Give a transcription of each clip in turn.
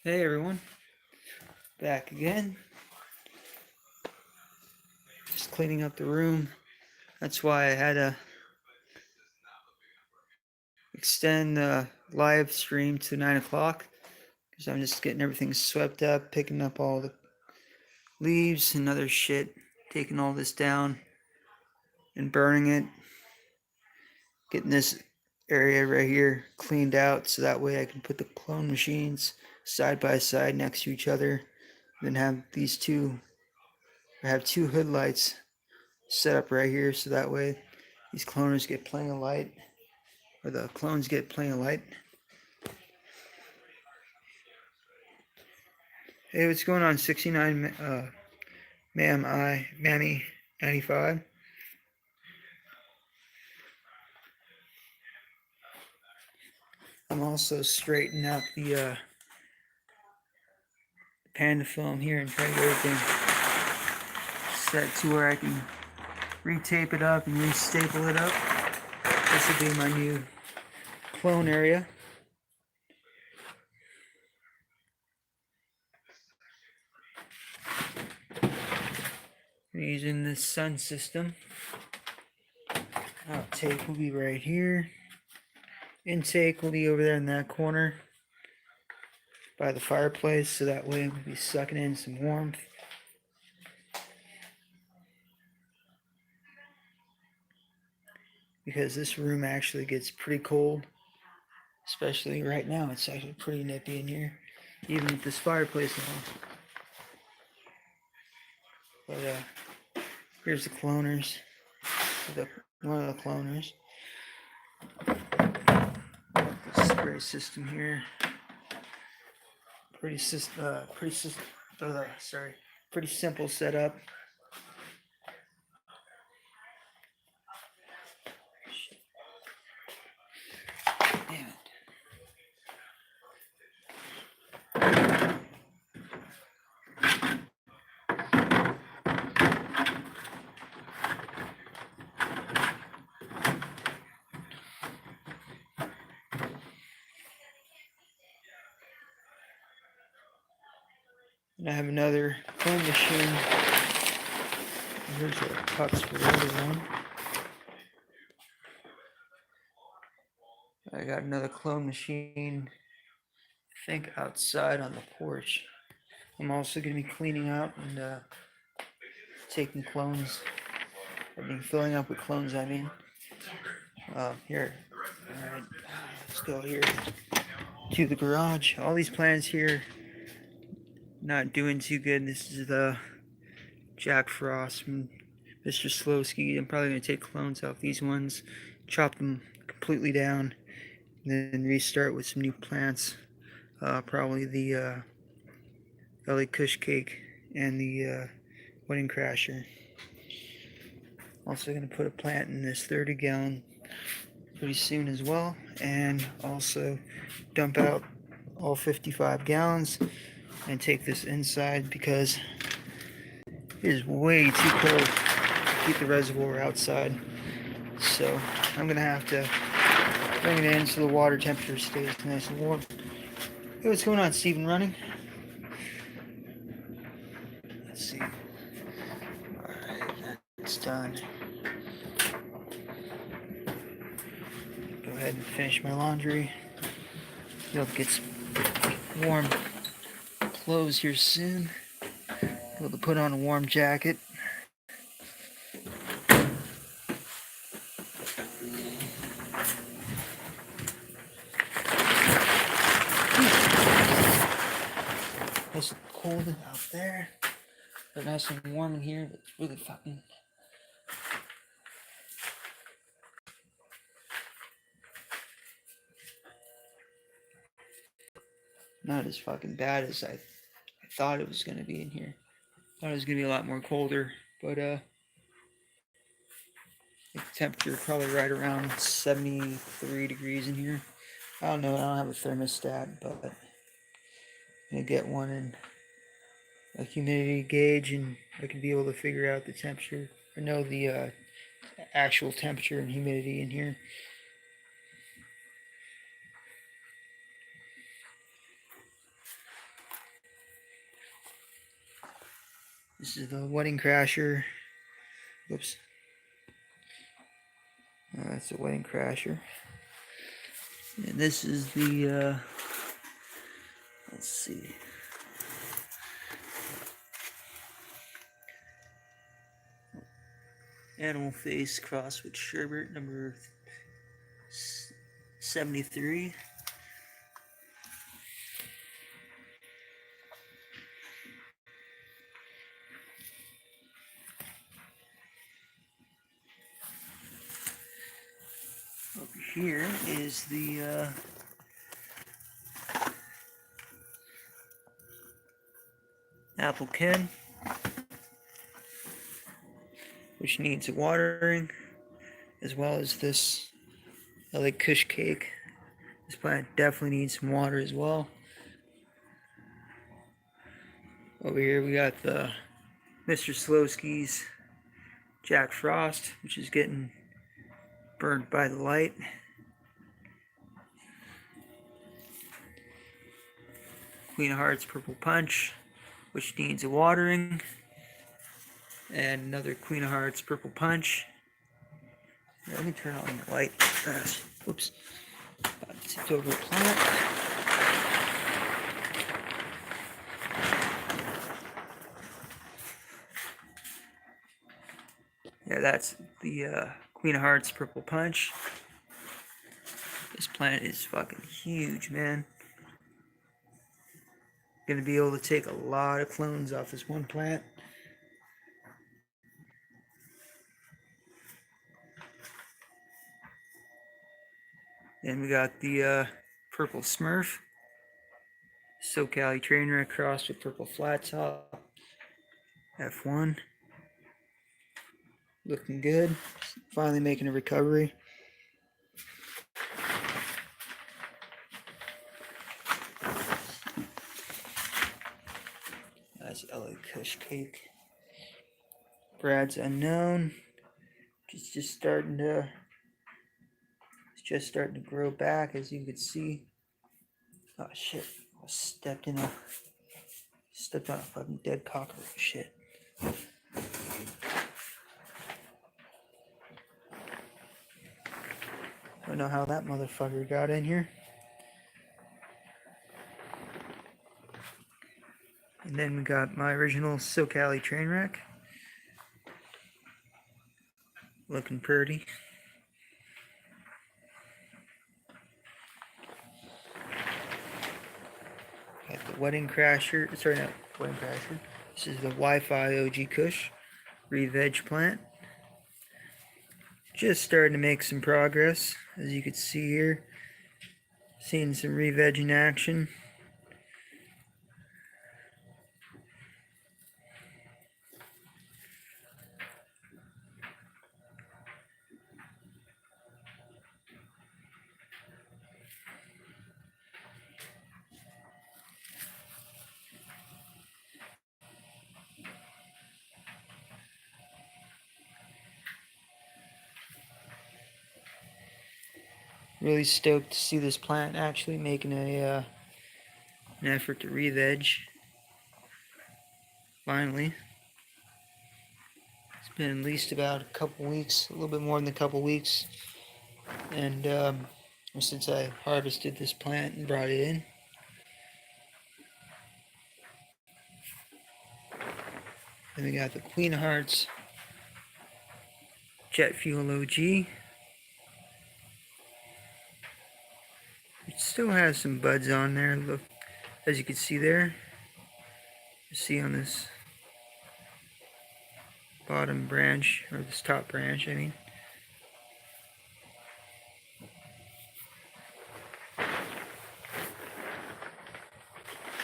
Hey everyone, back again. Just cleaning up the room. That's why I had to extend the live stream to 9 o'clock because I'm just getting everything swept up, picking up all the leaves and other shit, taking all this down and burning it, getting this area right here cleaned out so that way I can put the clone machines side by side next to each other. Then have I have two hood lights set up right here so that way these cloners get plenty of light, or the clones get plenty of light. Hey, what's going on? 69 Mammy 95. I'm also straightening out the panda film here and trying to get everything set to where I can retape it up and restaple it up. This will be my new clone area. Using this sun system. Outtake will be right here. Intake will be over there in that corner by the fireplace, so that way we'll be sucking in some warmth. Because this room actually gets pretty cold, especially right now. It's actually pretty nippy in here, even with this fireplace on. But here's the cloners, one of the cloners. The spray system here, pretty simple setup. Damn it. And I have another clone machine. Here's the cups for the other one. I got another clone machine, I think, outside on the porch. I'm also going to be cleaning out and taking clones. Filling up with clones, I mean. Here. Alright, let's go here to the garage. All these plants here not doing too good. This is the Jack Frost from Mr. Slowski. I'm probably going to take clones off these ones, chop them completely down, and then restart with some new plants. Probably the Ellie Kush Cake and the Wedding Crasher. Also going to put a plant in this 30-gallon pretty soon as well, and also dump out all 55 gallons and take this inside because it is way too cold to keep the reservoir outside. So I'm gonna have to bring it in so the water temperature stays nice and warm. Hey, what's going on, Steven? Running? Let's see. Alright, that's done. Go ahead and finish my laundry. Be able to get some warm clothes here soon. Be able to put on a warm jacket. It's cold out there, but nice and warm in here. But it's really fucking. Not as fucking bad as I thought it was gonna be in here. I thought it was gonna be a lot more colder, but I think the temperature probably right around 73 degrees in here. I don't know. I don't have a thermostat, but I'm gonna get one and a humidity gauge, and I can be able to figure out the temperature or know the actual temperature and humidity in here. This is the Wedding Crasher. Whoops. That's the Wedding Crasher. And this is the, let's see. Animal Face crossed with Sherbert, number 73. Over here is the Apple Ken, which needs watering, as well as this LA Kush Cake. This plant definitely needs some water as well. Over here we got the Mr. Slowski's Jack Frost, which is getting burned by the light. Queen of Hearts Purple Punch, which needs a watering. And another Queen of Hearts Purple Punch. Let me turn on the light. Whoops. Tipped over a plant. Yeah, that's the Queen of Hearts Purple Punch. This plant is fucking huge, man. Gonna be able to take a lot of clones off this one plant. Then we got the Purple Smurf. SoCal Trainwreck crossed with Purple Flat Top. F1. Looking good. Finally making a recovery. That's LA Kush Cake. Brad's Unknown. It's just starting to grow back, as you can see. Oh shit. I stepped on a fucking dead cockroach. Shit. I don't know how that motherfucker got in here. And then we got my original SoCal Trainwreck. Looking pretty. Got the Wedding Crasher. Sorry, not Wedding Crasher. This is the Wi-Fi OG Kush re-veg plant. Just starting to make some progress, as you can see here. Seeing some re-veg in action. Really stoked to see this plant actually making an effort to re-veg. Finally. It's been at least about a couple weeks, a little bit more than a couple weeks. And since I harvested this plant and brought it in. Then we got the Queen of Hearts Jet Fuel OG. It still has some buds on there, look, as you can see there. You see on this bottom branch, or this top branch, I mean.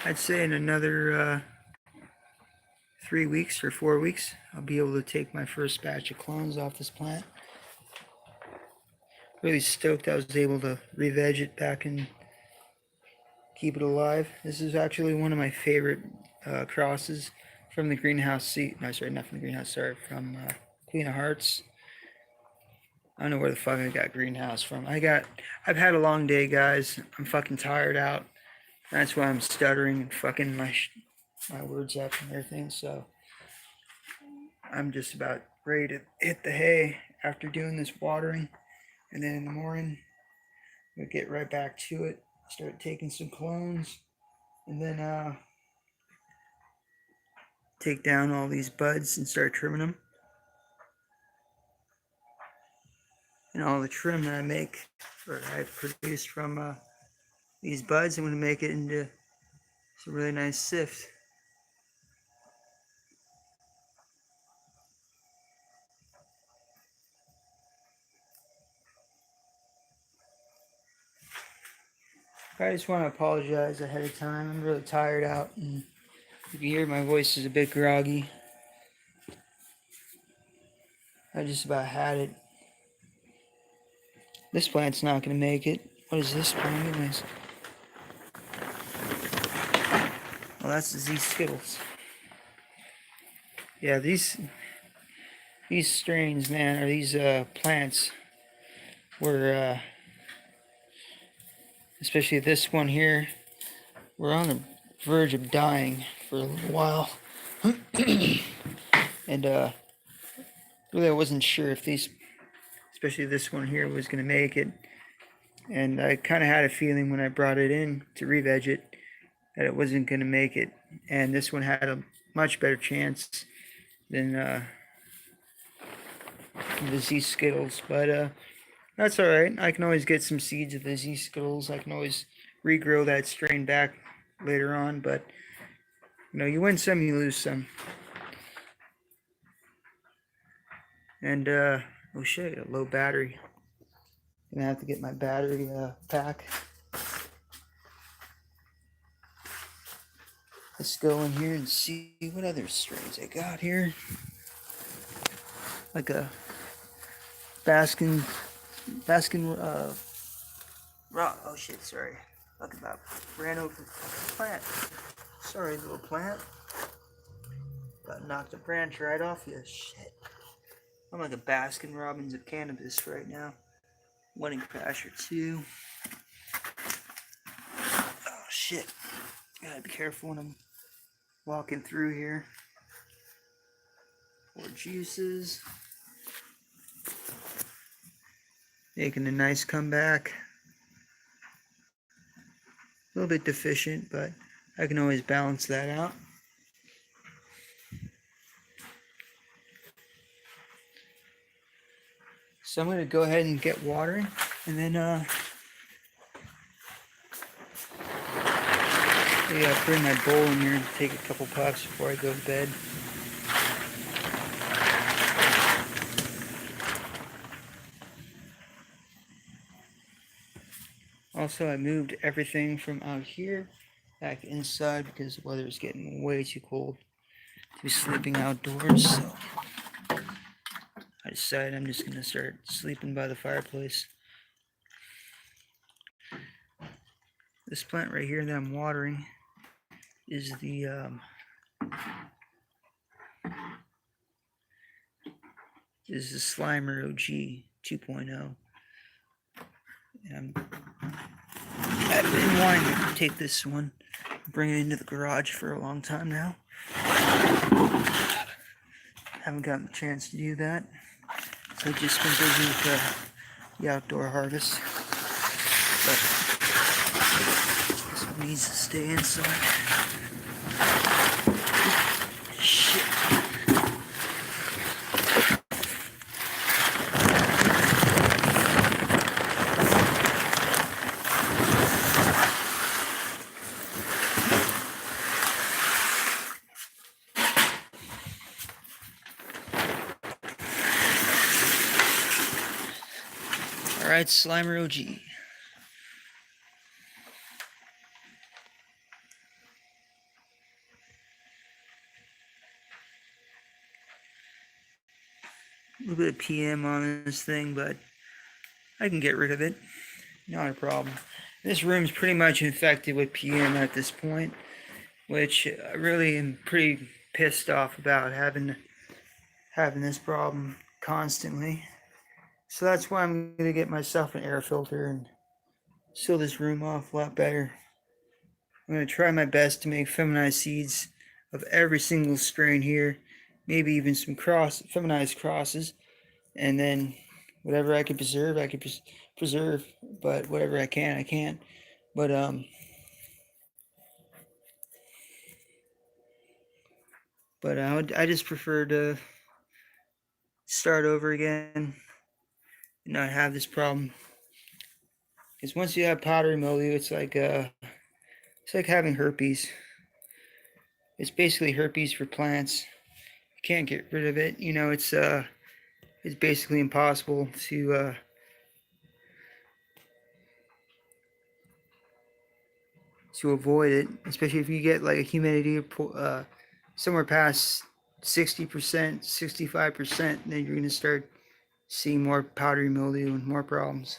I'd say in another 3 weeks or 4 weeks, I'll be able to take my first batch of clones off this plant. Really stoked I was able to re-veg it back and keep it alive. This is actually one of my favorite crosses from the greenhouse seat. No, sorry, not from the greenhouse, sorry, from Queen of Hearts. I don't know where the fuck I got greenhouse from. I've had a long day, guys. I'm fucking tired out. That's why I'm stuttering and fucking my words up and everything. So I'm just about ready to hit the hay after doing this watering. And then in the morning, we'll get right back to it. Start taking some clones. And then take down all these buds and start trimming them. And all the trim that I make, or I produce from these buds, I'm going to make it into some really nice sift. I just want to apologize ahead of time. I'm really tired out, and you can hear my voice is a bit groggy. I just about had it. This plant's not going to make it. What is this plant anyways? Well, that's the Z Skittles. Yeah, these strains, man, or these plants were, especially this one here, were on the verge of dying for a little while. And really I wasn't sure if these, especially this one here, was going to make it. And I kind of had a feeling when I brought it in to re-veg it that it wasn't going to make it. And this one had a much better chance than the Z Skittles. But that's alright. I can always get some seeds of the Z Skittles. I can always regrow that strain back later on. But, you know, you win some, you lose some. And, oh shit, I got a low battery. Gonna have to get my battery pack. Let's go in here and see what other strains I got here. Like a Baskin, oh shit, sorry. Look about ran over the plant. Sorry, little plant. About knocked a branch right off you. Shit. I'm like a Baskin Robbins of cannabis right now. Wedding Crasher 2. Oh shit. Gotta be careful when I'm walking through here. More juices. Making a nice comeback. A little bit deficient, but I can always balance that out. So I'm going to go ahead and get watering, and then maybe I'll bring my bowl in here and take a couple puffs before I go to bed. Also, I moved everything from out here back inside because the weather is getting way too cold to be sleeping outdoors. So I decided I'm just going to start sleeping by the fireplace. This plant right here that I'm watering is the Slimer OG 2.0. And I've been wanting to take this one and bring it into the garage for a long time now. Haven't gotten the chance to do that. So I've just been busy with the outdoor harvest. But this one needs to stay inside. Shit. Alright, Slimer OG. A little bit of PM on this thing, but I can get rid of it. Not a problem. This room's pretty much infected with PM at this point, which I really am pretty pissed off about having this problem constantly. So that's why I'm going to get myself an air filter and seal this room off a lot better. I'm going to try my best to make feminized seeds of every single strain here maybe even some feminized crosses, and then whatever I can preserve, I can preserve. But whatever I can, I can. But I just prefer to start over again and not have this problem. Because once you have powdery mildew, it's like having herpes. It's basically herpes for plants. You can't get rid of it. It's basically impossible to avoid it, especially if you get like a humidity somewhere past 60%, 65%, then you're gonna start seeing more powdery mildew and more problems.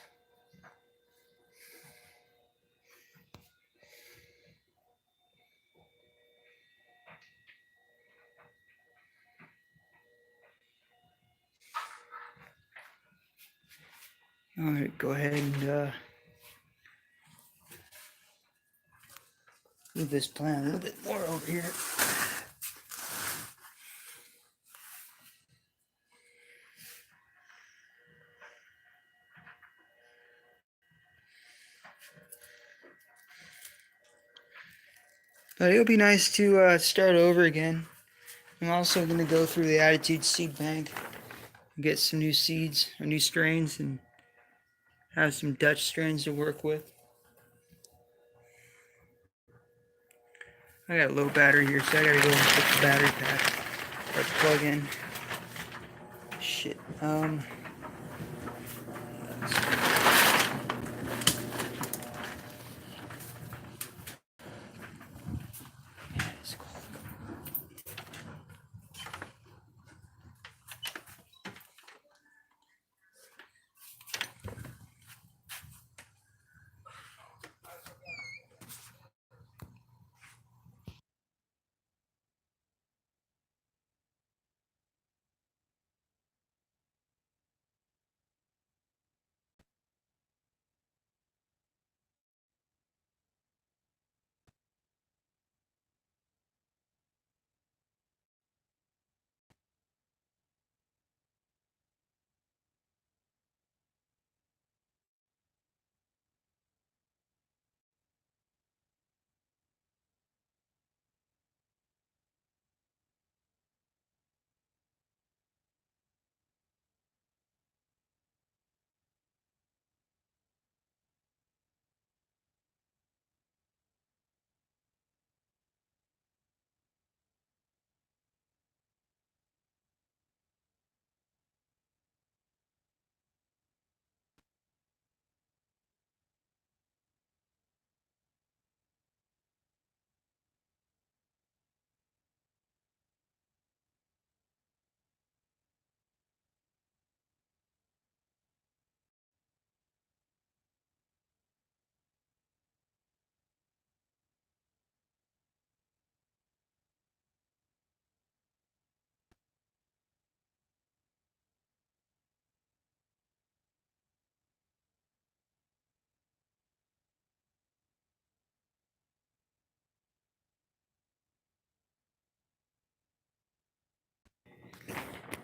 All right, go ahead and move this plant a little bit more over here. But it'll be nice to start over again. I'm also going to go through the Attitude Seed Bank and get some new seeds or new strains and have some Dutch strains to work with. I got a low battery here, so I gotta go and put the battery pack or plug in. Shit.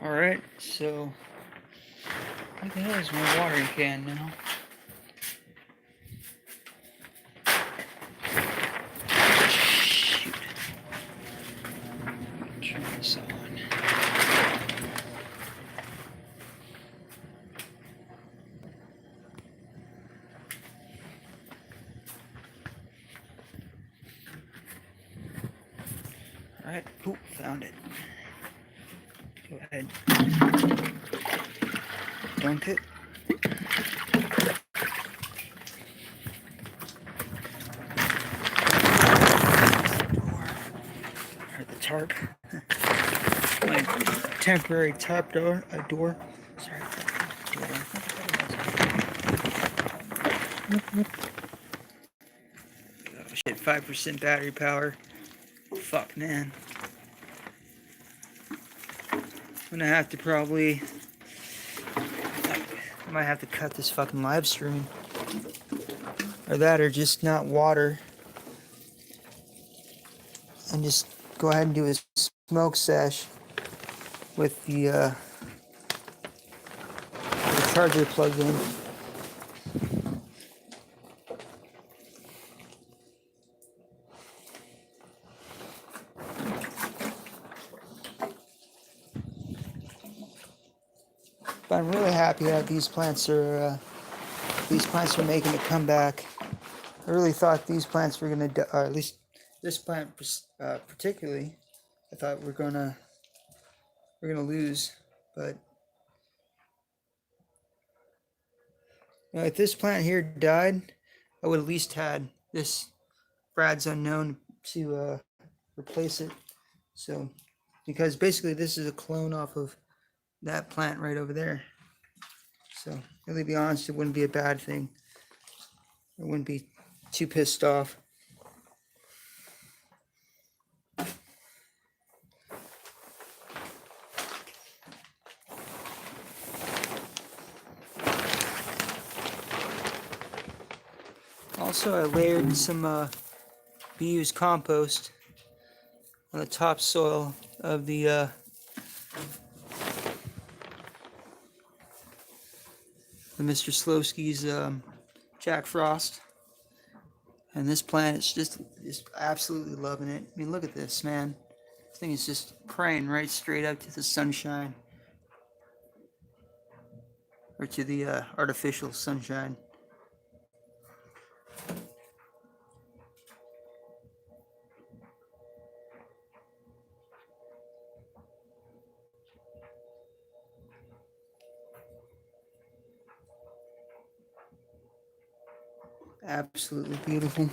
Alright, so what the hell is my watering can now? Shoot. Turn this on. Alright, oop, found it. Go ahead. Dunk it. Or the tarp. My temporary tarp door. Sorry. Oh shit, 5% battery power. Fuck, man. I'm gonna have to probably... I might have to cut this fucking live stream. Or that, or just not water. And just go ahead and do a smoke sesh. with the charger plugged in. But I'm really happy that these plants are making a comeback. I really thought these plants were gonna die, or at least this plant particularly. I thought we're gonna lose, but if this plant here died, I would at least had this Brad's Unknown to replace it. So, because basically this is a clone off of that plant right over there. So, really, be honest, it wouldn't be a bad thing. I wouldn't be too pissed off. Also, I layered some BU's compost on the topsoil of the Mr. Slowski's Jack Frost. And this plant is just absolutely loving it. I mean, look at this, man. This thing is just praying right straight up to the sunshine. Or to the artificial sunshine. Absolutely beautiful.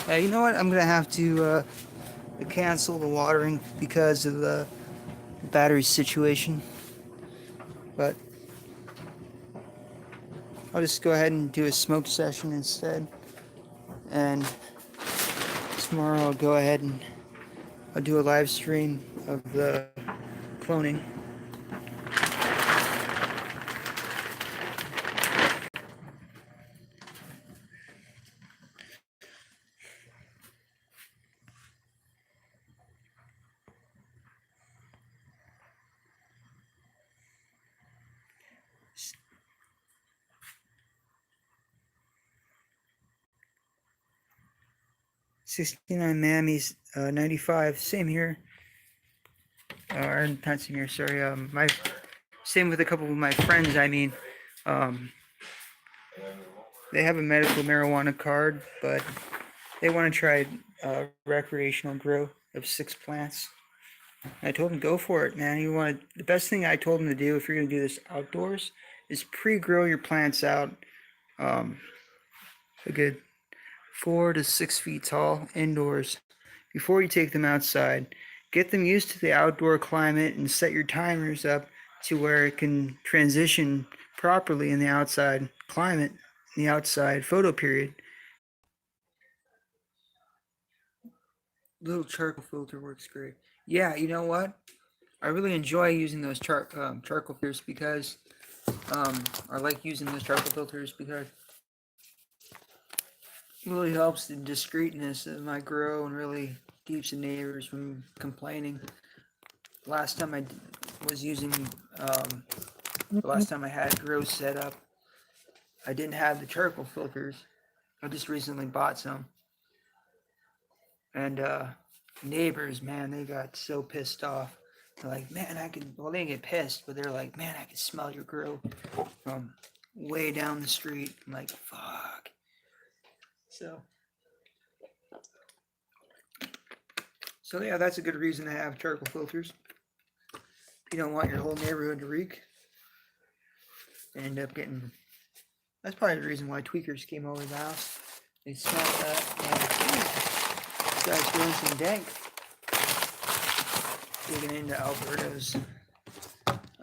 Yeah, you know what? I'm gonna have to cancel the watering because of the battery situation. But I'll just go ahead and do a smoke session instead. And tomorrow I'll go ahead and I'll do a live stream of the cloning. '69 Mammies, 95. Same here. Or not same here. Sorry. Same with a couple of my friends. I mean, they have a medical marijuana card, but they want to try recreational grow of 6 plants. I told them go for it, man. The best thing I told them to do if you're gonna do this outdoors is pre-grow your plants out a good 4 to 6 feet tall indoors before you take them outside. Get them used to the outdoor climate and set your timers up to where it can transition properly in the outside climate, in the outside photo period. Little charcoal filter works great. Yeah, you know what? I really enjoy using those charcoal filters because I like using those charcoal filters because it really helps the discreetness of my grow and really keeps the neighbors from complaining. Last time I was using, the last time I had grow set up, I didn't have the charcoal filters. I just recently bought some. And neighbors, man, they got so pissed off. They're like, man, well, they didn't get pissed, but they're like, man, I can smell your grow from way down the street. I'm like, fuck. So yeah, that's a good reason to have charcoal filters. You don't want your whole neighborhood to reek. And end up getting, that's probably the reason why tweakers came over the house. They smelled that, and this guy's doing some dank. Digging into Alberto's,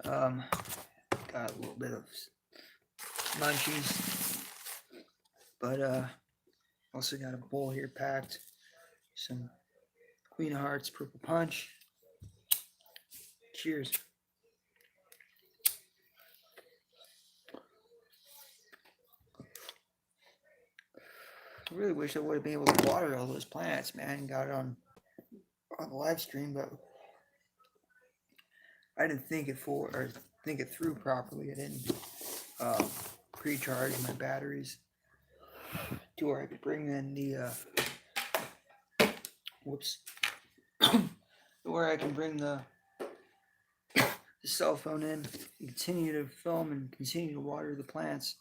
got a little bit of munchies, but also got a bowl here packed, some Queen of Hearts Purple Punch. Cheers. I really wish I would have been able to water all those plants, man. Got it on on the live stream, but I didn't think it through properly. I didn't pre-charge my batteries to where I could bring in the where I can bring the cell phone in and continue to film and continue to water the plants.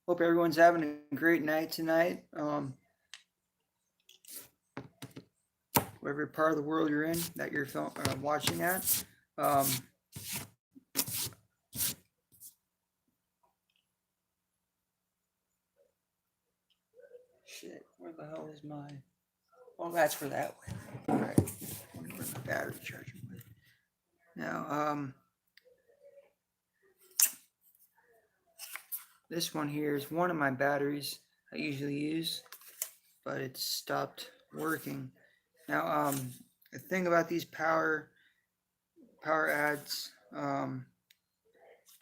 Hope everyone's having a great night tonight. Whatever part of the world you're in that you're watching at. Shit, where the hell is my... Oh, that's for that one. Alright, I wonder where my battery charger went. Now, this one here is one of my batteries I usually use, but it stopped working. Now, the thing about these power ads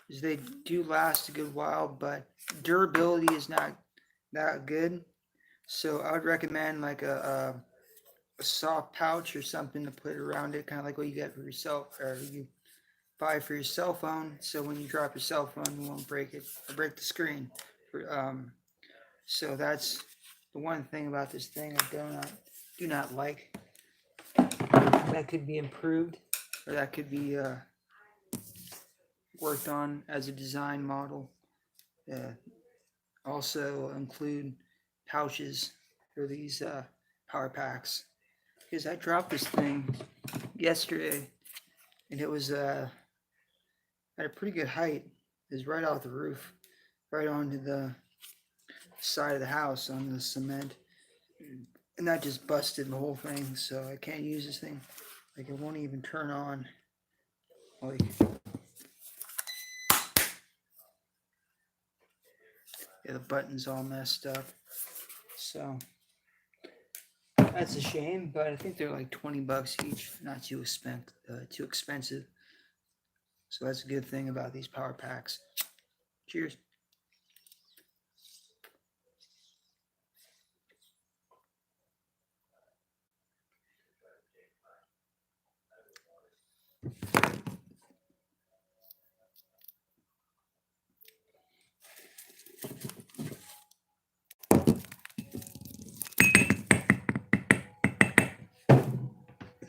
is they do last a good while, but durability is not that good. So I would recommend like a soft pouch or something to put around it, kind of like what you get for yourself, or you buy for your cell phone. So when you drop your cell phone, you won't break it or break the screen. So that's the one thing about this thing I do not like. That could be improved, or that could be worked on as a design model. Also include pouches for these power packs, because I dropped this thing yesterday and it was at a pretty good height. It was right off the roof, right onto the side of the house on the cement, and that just busted the whole thing. So I can't use this thing. Like, it won't even turn on. Like, yeah, the button's all messed up. So that's a shame, but I think they're like $20 each. Not too expensive. So that's a good thing about these power packs. Cheers.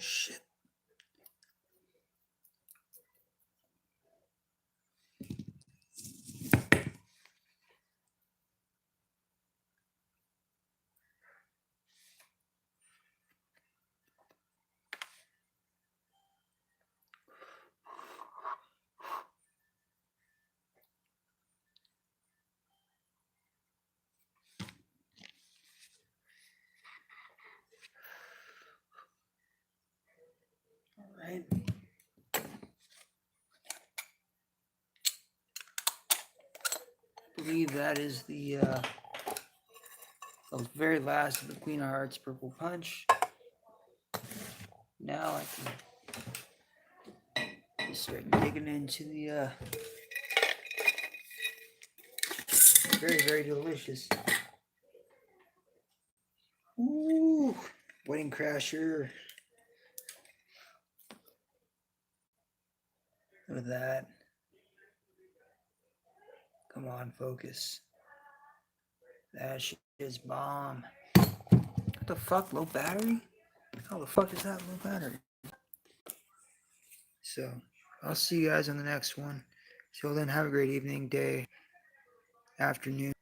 Shit. All right. I believe that is the very last of the Queen of Hearts Purple Punch. Now I can start digging into the very, very delicious. Ooh, Wedding Crasher. Look at that. Come on, focus. That shit is bomb. What the fuck, low battery? How the fuck is that low battery? So, I'll see you guys on the next one. Till then, have a great evening, day, afternoon.